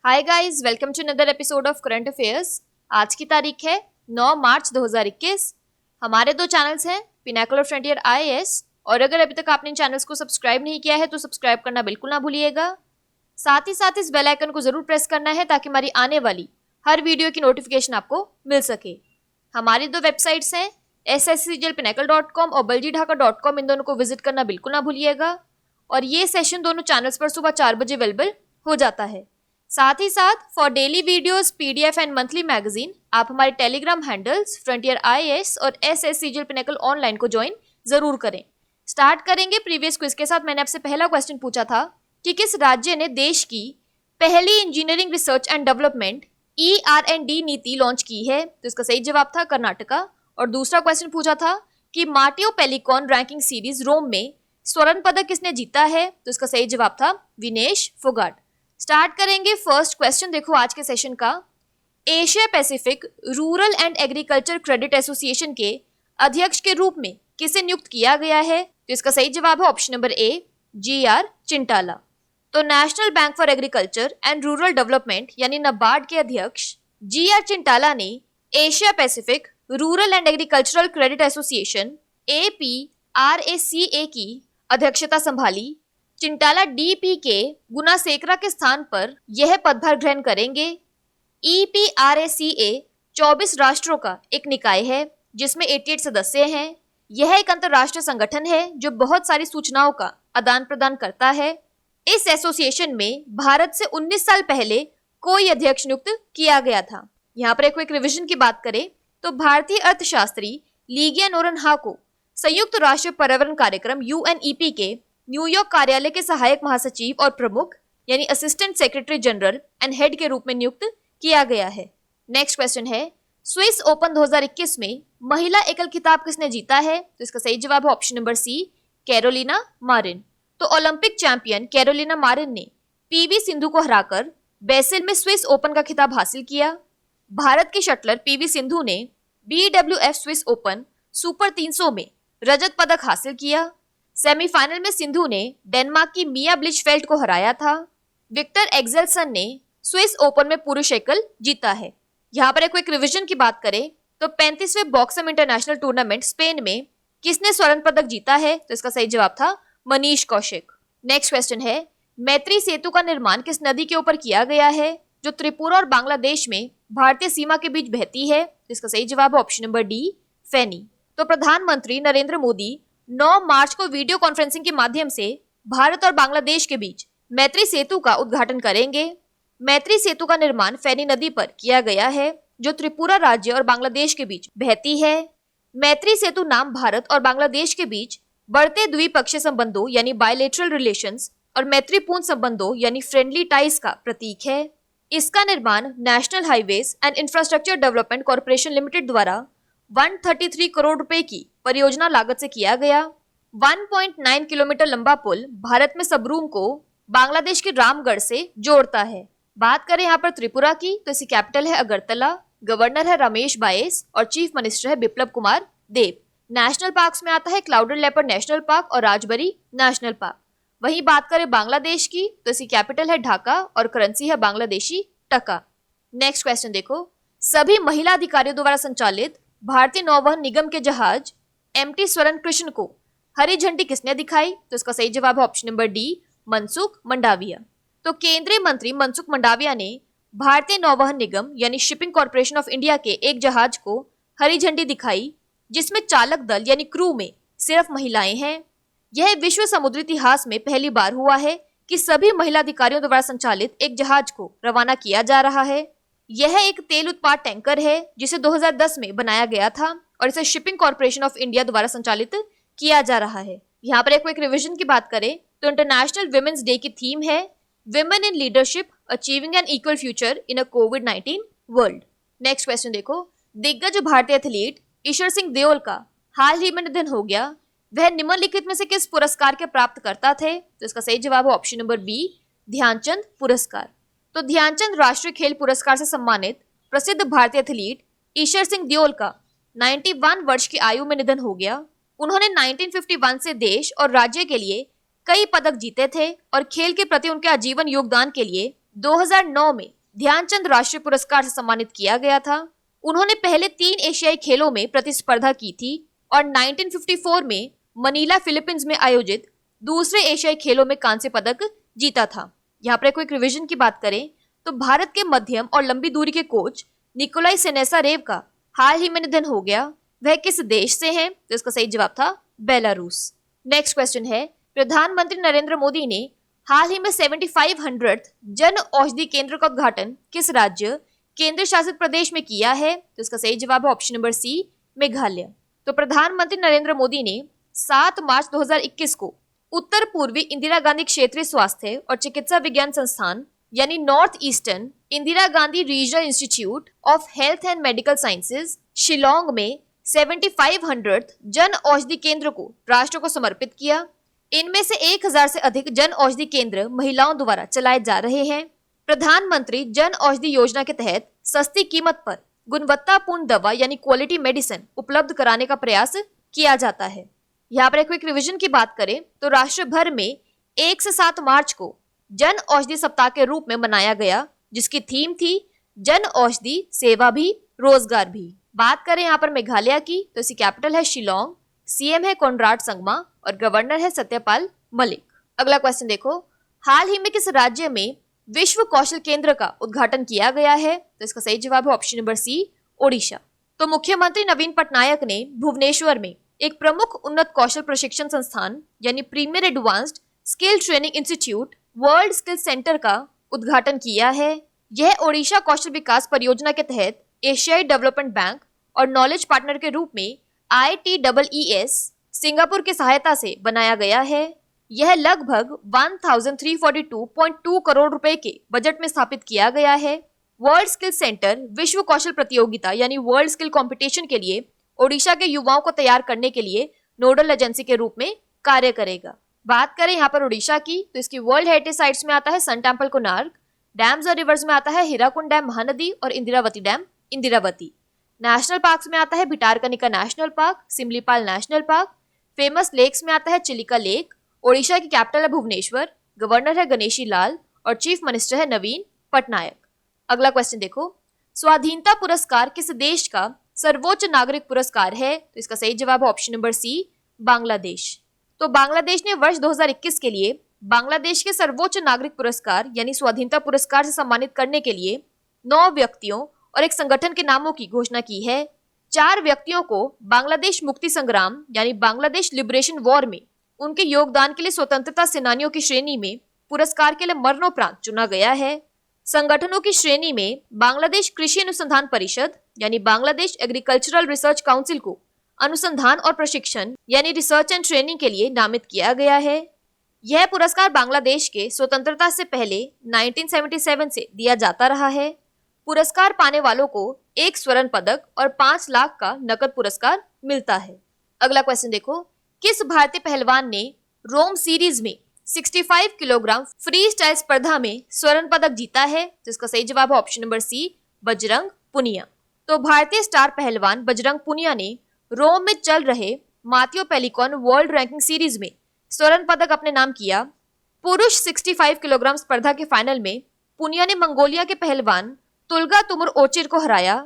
Hi guys, welcome to another episode of current affairs. आज की तारीख है 9 मार्च 2021। हमारे दो चैनल्स हैं, पिनाकल और फ्रंटियर आईएएस, और अगर अभी तक आपने इन चैनल्स को सब्सक्राइब नहीं किया है तो सब्सक्राइब करना बिल्कुल ना भूलिएगा। साथ ही साथ इस बेल आइकन को जरूर प्रेस करना है ताकि हमारी आने वाली हर वीडियो की नोटिफिकेशन आपको मिल सके। हमारी दो वेबसाइट्स हैं sscglpinacle.com और baljiDhaka.com, इन दोनों को विजिट करना बिल्कुल ना भूलिएगा। और ये सेशन दोनों चैनल्स पर सुबह 4 बजे अवेलेबल हो जाता है। साथ ही साथ for daily videos, PDF and monthly magazine आप हमारे टेलीग्राम हैंडल्स फ्रंटियर आईएएस और SSCGL पिनाकल ऑनलाइन को ज्वाइन जरूर करें। स्टार्ट करेंगे प्रीवियस क्विज के साथ। मैंने आपसे पहला क्वेश्चन पूछा था कि किस राज्य ने देश की पहली engineering research and development ER&D नीति लॉन्च की है, तो इसका सही जवाब था कर्नाटका। और दूसरा क्वेश्चन पूछा था कि मार्टियो पेलिकॉन रैंकिंग सीरीज रोम में स्वर्ण पदक किसने जीता है, तो इसका सही जवाब था विनेश फोगाट। स्टार्ट करेंगे फर्स्ट क्वेश्चन। देखो आज के सेशन का, Asia Pacific rural and agriculture credit association के अध्यक्ष के रूप में किसे नियुक्त किया गया है, तो इसका सही जवाब है option number A GR Chintala. तो national bank for agriculture and rural development यानी नाबार्ड के अध्यक्ष GR चिंटाला ने Asia Pacific rural and agricultural credit association APRACA की अध्यक्षता संभाली। चिंटाला DP के गुनासेकरा के स्थान पर यह पदभार ग्रहण करेंगे। EPRACA 24 राष्ट्रों का एक निकाय है जिसमें 88 सदस्य हैं। यह एक अंतर्राष्ट्रीय संगठन है जो बहुत सारी सूचनाओं का आदान प्रदान करता है। इस एसोसिएशन में भारत से 19 साल पहले कोई अध्यक्ष नियुक्त किया गया था। यहाँ पर एक रिविजन की बात करें तो भारतीय अर्थशास्त्री लीगिया नोरनहा को संयुक्त राष्ट्र पर्यावरण कार्यक्रम UNEP के न्यूयॉर्क कार्यालय के सहायक महासचिव और प्रमुख यानी assistant secretary general and head के रूप में नियुक्त किया गया है। नेक्स्ट क्वेश्चन है, स्विस ओपन 2021 में महिला एकल खिताब किसने जीता है, तो इसका सही जवाब है option number C Carolina Marin. तो ओलंपिक चैंपियन कैरोलिना मारिन ने PV सिंधु को हराकर बेसिल में स्विस ओपन का खिताब हासिल किया। भारत की शटलर PV सिंधु ने BWF स्विस ओपन सुपर 300 में रजत पदक हासिल किया। सेमीफाइनल में सिंधु ने डेनमार्क की मिया ब्लिचफेल्ड को हराया था। विक्टर एक्सेल्सन ने स्विस ओपन में पुरुष एकल जीता है। यहाँ पर एक रिविजन की बात करें तो 35वें बॉक्सम इंटरनेशनल टूर्नामेंट स्पेन में किसने स्वर्ण पदक जीता है, तो इसका सही जवाब था मनीष कौशिक। नेक्स्ट क्वेश्चन है, मैत्री सेतु का निर्माण किस नदी के ऊपर किया गया है जो त्रिपुरा और बांग्लादेश में भारतीय सीमा के बीच बहती है, तो इसका सही जवाब है ऑप्शन नंबर डी फेनी। तो प्रधानमंत्री नरेंद्र मोदी 9 मार्च को वीडियो कॉन्फ्रेंसिंग के माध्यम से भारत और बांग्लादेश के बीच मैत्री सेतु का उद्घाटन करेंगे। मैत्री सेतु का निर्माण फेनी नदी पर किया गया है जो त्रिपुरा राज्य और बांग्लादेश के बीच बहती है। मैत्री सेतु नाम भारत और बांग्लादेश के बीच बढ़ते द्विपक्षीय संबंधों यानी बायलैटरल रिलेशंस और मैत्रीपूर्ण संबंधों यानी फ्रेंडली टाइज का प्रतीक है। इसका निर्माण national highways and infrastructure development corporation limited द्वारा 133 करोड़ रुपए की परियोजना लागत से किया गया। 1.9 किलोमीटर लंबा पुल भारत में सबरूम को बांग्लादेश के रामगढ़ से जोड़ता है। बात करें यहाँ पर त्रिपुरा की तो इसकी कैपिटल है अगरतला, गवर्नर है रमेश बायस और चीफ मिनिस्टर है बिप्लब कुमार देब। नेशनल पार्क्स में आता है क्लाउडेड लेपर्ड नेशनल पार्क और राजबरी नेशनल पार्क। वहीं बात करें बांग्लादेश की तो इसकी कैपिटल है ढाका और करेंसी है बांग्लादेशी टका। नेक्स्ट क्वेश्चन देखो, सभी महिला अधिकारियों द्वारा संचालित भारतीय नौवहन निगम के जहाज MT स्वर्ण कृष्ण को हरी झंडी किसने दिखाई, तो इसका सही जवाब है option number D Mansukh Mandaviya. तो केंद्रीय मंत्री मनसुख मंडाविया ने भारतीय नौवहन निगम यानी शिपिंग कॉर्पोरेशन ऑफ इंडिया के एक जहाज को हरी झंडी दिखाई जिसमें चालक दल यानी क्रू में सिर्फ महिलाएं हैं। यह विश्व समुद्री इतिहास में पहली बार हुआ है कि सभी महिला अधिकारियों द्वारा संचालित एक जहाज को रवाना किया जा रहा है। यह एक तेल उत्पाद टैंकर है जिसे 2010 में बनाया गया था और इसे शिपिंग कॉर्पोरेशन ऑफ इंडिया द्वारा संचालित किया जा रहा है। यहाँ पर एक रिविजन की बात करें तो इंटरनेशनल विमेन्स डे की थीम है women in leadership achieving an equal future in a कोविड-19 वर्ल्ड। नेक्स्ट क्वेश्चन देखो, दिग्गज भारतीय एथलीट ईश्वर सिंह देओल का हाल ही में निधन हो गया। वह निम्नलिखित में से किस पुरस्कार के प्राप्तकर्ता थे, तो इसका सही जवाब है ऑप्शन नंबर बी ध्यानचंद पुरस्कार। तो ध्यानचंद राष्ट्रीय खेल पुरस्कार से सम्मानित प्रसिद्ध भारतीय एथलीट ईश्वर सिंह देओल का 91 वर्ष की आयु में निधन हो गया। उन्होंने 1951 से देश और राज्य के लिए कई पदक जीते थे और खेल के प्रति उनके आजीवन योगदान के लिए 2009 में ध्यानचंद राष्ट्रीय पुरस्कार से सम्मानित किया गया था। उन्होंने पहले 3 एशियाई खेलों में प्रतिस्पर्धा की थी और 1954 में मनीला फिलीपींस में आयोजित दूसरे एशियाई खेलों में कांस्य पदक जीता था। यहाँ पर कोई रिवीजन की बात करें तो भारत के मध्यम और लंबी दूरी के कोच निकोलाई सेनेसारेव का हाल ही में निधन हो गया। वह किस देश से हैं? तो इसका सही जवाब था बेलारूस। नेक्स्ट क्वेश्चन है, प्रधानमंत्री नरेंद्र मोदी ने हाल ही में 7500 जन औषधि केंद्र का उद्घाटन किस राज्य केंद्र शासित प्रदेश में किया है? तो इसका सही जवाब है ऑप्शन नंबर सी, मेघालय। तो प्रधानमंत्री नरेंद्र मोदी ने 7 मार्च 2021 को उत्तर पूर्वी इंदिरा गांधी क्षेत्रीय स्वास्थ्य और चिकित्सा विज्ञान संस्थान यानी north eastern Indira Gandhi regional institute of health and medical sciences Shillong में 7500 जन औषधि केंद्र को राष्ट्र को समर्पित किया। इनमें से 1000 से अधिक जन औषधि केंद्र महिलाओं द्वारा चलाए जा रहे हैं। प्रधानमंत्री जन औषधि योजना के तहत सस्ती कीमत पर गुणवत्तापूर्ण दवा यानी क्वालिटी मेडिसिन उपलब्ध कराने का प्रयास किया जाता है। यहाँ पर एक क्विक रिवीजन की बात करें तो राष्ट्र भर में 1 से 7 मार्च को जन औषधि सप्ताह के रूप में मनाया गया, जिसकी थीम थी जन औषधि सेवा भी रोजगार भी। बात करें यहाँ पर मेघालय की तो इसकी कैपिटल है शिलोंग, सीएम है कोनराड संगमा और गवर्नर है सत्यपाल मलिक। अगला क्वेश्चन देखो, हाल ही में किस राज्य में विश्व कौशल केंद्र का उद्घाटन किया गया है? तो इसका सही जवाब है ऑप्शन नंबर सी, ओडिशा। तो मुख्यमंत्री नवीन पटनायक ने भुवनेश्वर में एक प्रमुख उन्नत कौशल प्रशिक्षण संस्थान यानी premier advanced skill training institute world skill centre का उद्घाटन किया है। यह ओडिशा कौशल विकास परियोजना के तहत एशियाई डेवलपमेंट बैंक और नॉलेज पार्टनर के रूप में ITEES सिंगापुर की सहायता से बनाया गया है। यह लगभग 1342.2 करोड़ रुपए के बजट में स्थापित किया गया है। वर्ल्ड स्किल सेंटर विश्व कौशल प्रतियोगिता यानी वर्ल्ड स्किल कंपटीशन के लिए ओडिशा के युवाओं को तैयार करने के लिए नोडल एजेंसी के रूप में कार्य करेगा। बात करें यहाँ पर ओडिशा की तो इसकी वर्ल्ड हेरिटेज साइट्स में आता है सन टेम्पल कोणार्क, डैम्स और रिवर्स में आता है हीराकुंड डैम महानदी और Indravati dam Indravati. National parks में आता है Bhitarkanika national park, Similipal national park. Famous lakes में आता है चिलिका लेक। ओडिशा की कैपिटल है भुवनेश्वर, गवर्नर है गणेशी लाल और चीफ मिनिस्टर है नवीन पटनायक। अगला क्वेश्चन देखो, स्वाधीनता पुरस्कार किस देश का सर्वोच्च नागरिक पुरस्कार है? तो इसका सही जवाब है ऑप्शन नंबर सी, बांग्लादेश। तो बांग्लादेश ने वर्ष 2021 के लिए बांग्लादेश के सर्वोच्च नागरिक पुरस्कार यानी स्वाधीनता पुरस्कार से सम्मानित करने के लिए 9 व्यक्तियों और एक संगठन के नामों की घोषणा की है। 4 व्यक्तियों को बांग्लादेश मुक्ति संग्राम यानी बांग्लादेश लिबरेशन वॉर में उनके योगदान के लिए स्वतंत्रता सेनानियों की श्रेणी में पुरस्कार के लिए मरणोपरांत चुना गया है। संगठनों की श्रेणी में बांग्लादेश कृषि अनुसंधान परिषद यानी बांग्लादेश एग्रीकल्चरल रिसर्च काउंसिल को अनुसंधान और प्रशिक्षण यानी रिसर्च एंड ट्रेनिंग के लिए नामित किया गया है। यह पुरस्कार बांग्लादेश के स्वतंत्रता से पहले 1977 से दिया जाता रहा है। पुरस्कार पाने वालों को 1 स्वर्ण पदक और 5 लाख का नकद पुरस्कार मिलता है। अगला क्वेश्चन देखो, किस भारतीय पहलवान ने रोम सीरीज में 65 किलोग्राम फ्री स्टाइल स्पर्धा में स्वर्ण पदक जीता है? जिसका सही जवाब है option number C, Bajrang Punia. तो भारतीय स्टार पहलवान बजरंग पुनिया ने रोम में चल रहे माथियो पेलिकॉन वर्ल्ड रैंकिंग सीरीज में स्वर्ण पदक अपने नाम किया। पुरुष 65 किलोग्राम स्पर्धा के फाइनल में पुनिया ने मंगोलिया के पहलवान तुल्गा तुमुर ओचिर को हराया।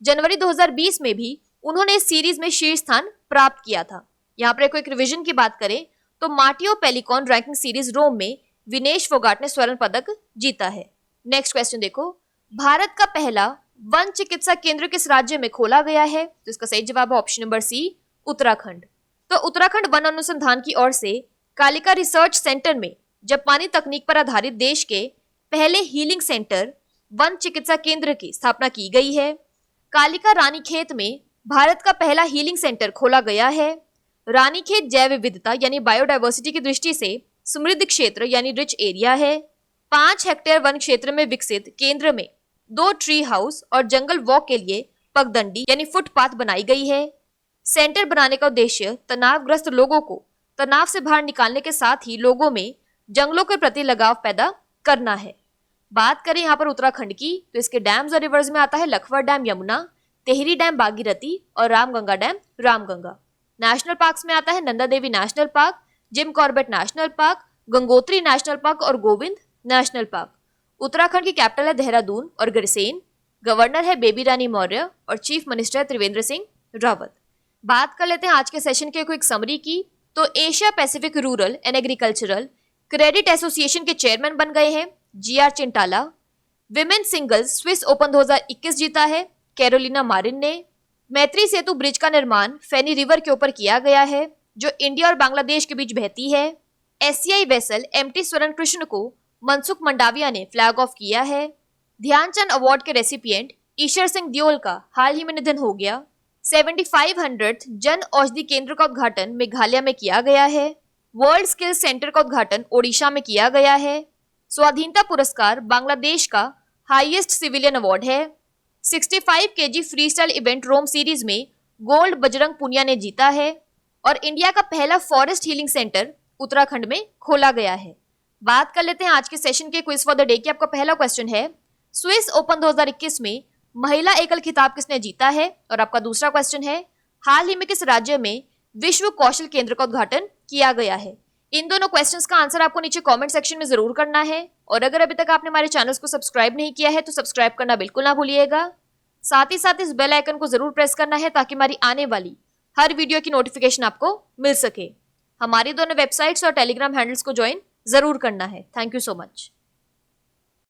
जनवरी 2020 में भी उन्होंने इस सीरीज में शीर्ष स्थान प्राप्त किया था। यहाँ पर एक रिवीजन की बात करें तो माटियो पेलिकॉन रैंकिंग सीरीज रोम में विनेश फोगाट ने स्वर्ण पदक जीता है। नेक्स्ट क्वेश्चन देखो, भारत का पहला वन चिकित्सा केंद्र किस राज्य में खोला गया है? तो इसका सही जवाब है ऑप्शन नंबर सी, उत्तराखंड। तो उत्तराखंड वन अनुसंधान की ओर से कालिका रिसर्च सेंटर में जापानी तकनीक पर आधारित देश के पहले हीलिंग सेंटर वन चिकित्सा केंद्र की स्थापना की गई है। कालिका रानीखेत में भारत का पहला हीलिंग सेंटर खोला गया है। रानीखेत जैव विविधता यानी बायोडायवर्सिटी की दृष्टि से समृद्ध क्षेत्र यानी रिच एरिया है। 5 हेक्टेयर वन क्षेत्र में विकसित केंद्र में 2 ट्री हाउस और जंगल वॉक के लिए पगडंडी यानी फुटपाथ बनाई गई है। सेंटर बनाने का उद्देश्य तनावग्रस्त लोगों को तनाव से बाहर निकालने के साथ ही लोगों में जंगलों के प्रति लगाव पैदा करना है। बात करें यहाँ पर उत्तराखंड की तो इसके डैम्स और रिवर्स में आता है लखपत डैम यमुना, टेहरी डैम भागीरथी और Ramganga dam Ramganga. National parks में आता है Nanda Devi national park, Jim Corbett national park, Gangotri national park और गोविंद नेशनल पार्क। उत्तराखंड की कैपिटल है देहरादून और गरसेन। गवर्नर है बेबी रानी मौर्य और चीफ मिनिस्टर है त्रिवेंद्र सिंह रावत। बात कर लेते हैं आज के सेशन के क्विक समरी की। तो Asia Pacific rural and agricultural credit association के चेयरमैन बन गए हैं GR Chintala. Women singles Swiss Open 2021 जीता है कैरोलिना मारिन ने। मैत्री सेतु ब्रिज का निर्माण फेनी रिवर के ऊपर किया गया है जो इंडिया और बांग्लादेश के बीच बहती है। SCI वेसल MT स्वर्ण कृष्ण को मनसुख मंडाविया ने फ्लैग ऑफ किया है। ध्यानचंद अवार्ड के रेसिपिएंट ईश्वर सिंह दियोल का हाल ही में निधन हो गया। 7500th जन औषधि केंद्र का उद्घाटन मेघालय में किया गया है। वर्ल्ड स्किल्स सेंटर का उद्घाटन ओडिशा में किया गया है। स्वाधीनता पुरस्कार बांग्लादेश का हाईएस्ट सिविलियन अवार्ड है। 65 kg फ्रीस्टाइल इवेंट रोम सीरीज में गोल्ड बजरंग पुनिया ने जीता है और इंडिया का पहला फॉरेस्ट हीलिंग सेंटर उत्तराखंड में खोला गया है। बात कर लेते हैं आज के सेशन के क्विज फॉर द डे की। आपका पहला क्वेश्चन है स्विस ओपन 2021 में महिला एकल खिताब किसने जीता है? और आपका दूसरा क्वेश्चन है हाल ही में किस राज्य में विश्व कौशल केंद्र का उद्घाटन किया गया है? इन दोनों क्वेश्चंस का आंसर आपको नीचे कमेंट सेक्शन में जरूर करना है और अगर अभी तक आपने हमारे चैनल्स को सब्सक्राइब नहीं किया है तो सब्सक्राइब करना बिल्कुल ना भूलिएगा। साथ ही साथ इस बेल आइकन को जरूर प्रेस करना है ताकि हमारी आने वाली हर वीडियो की नोटिफिकेशन आपको मिल सके। हमारी दोनों वेबसाइट्स और टेलीग्राम हैंडल्स को ज्वाइन जरूर करना है। Thank you so much.